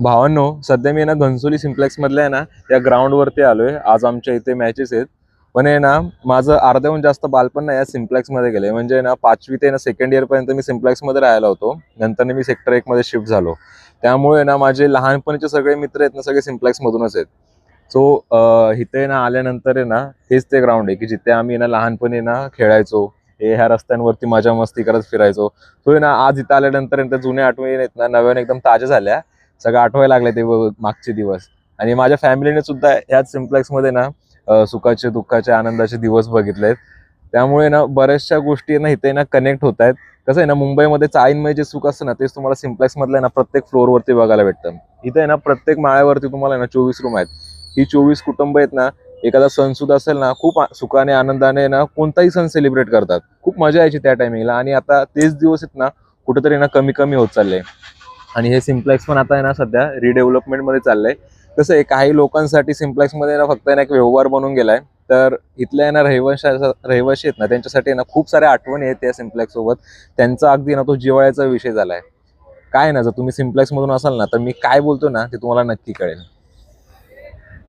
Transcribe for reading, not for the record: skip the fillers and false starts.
भावांनो, सध्या मी ना घणसोली सिम्प्लेक्स मधल्या आहे ना या ग्राउंडवरती आलोय. आज आमच्या इथे मॅचेस आहेत. पण आहे ना माझं अर्ध्याहून जास्त बालपण ना या सिम्प्लेक्स मध्ये गेले. म्हणजे ना 5वी ते ना सेकंड इयर पर्यंत मी सिम्प्लेक्स मध्ये राहायला होतो. नंतर मी सेक्टर 1 मध्ये शिफ्ट झालो. त्यामुळे ना माझे लहानपणीचे सगळे मित्र आहेत ना सगळे सिम्प्लेक्स मधूनच आहेत. सो इथे ना आल्यानंतर आहे ना हेच ते ग्राउंड आहे की जिथे आम्ही ना लहानपणी ना खेळायचो. ह्या रस्त्यांवरती मजा मस्ती करत फिरायचो. तो ना आज इथं आल्यानंतर त्या जुन्या आठवणी आहेत ना नव्याने एकदम ताज्या झाल्या. सगळं आठवायला लागले ते मागचे दिवस. आणि माझ्या फॅमिलीने सुद्धा ह्याच सिम्प्लेक्स मध्ये ना सुखाचे दुःखाचे आनंदाचे दिवस बघितलेत. त्यामुळे ना बऱ्याचशा गोष्टी ना इथे ना कनेक्ट होत आहेत. कसं आहे ना मुंबईमध्ये चाळींमध्ये जे सुख असतं ना तेच तुम्हाला सिम्प्लेक्स मधलं ना प्रत्येक फ्लोअरवरती बघायला भेटतं. इथे आहे ना प्रत्येक माळ्यावरती तुम्हाला ना 24 रूम आहेत. ही 24 कुटुंब आहेत ना एखादा सण सुद्धा असेल ना खूप सुखाने आनंदाने ना कोणताही सण सेलिब्रेट करतात. खूप मजा यायची त्या टायमिंगला. आणि आता तेच दिवस आहेत ना कुठेतरी ना कमी कमी होत चालले. आणि हे सिम्प्लेक्स पण आता आहे ना सध्या रिडेव्हलपमेंट मध्ये चाललंय. कसं आहे काही लोकांसाठी सिम्प्लेक्स मध्ये ना फक्त ना एक व्यवहार बनून गेलाय. तर इथल्या ना रहिवाशी आहेत ना त्यांच्यासाठी ना खूप साऱ्या आठवणी आहेत त्या सिम्प्लेक्स सोबत. त्यांचा अगदी ना तो जिव्हाळ्याचा विषय झालाय. काय ना जर तुम्ही सिम्प्लेक्स मधून असाल ना तर मी काय बोलतो ना ते तुम्हाला नक्की कळेल.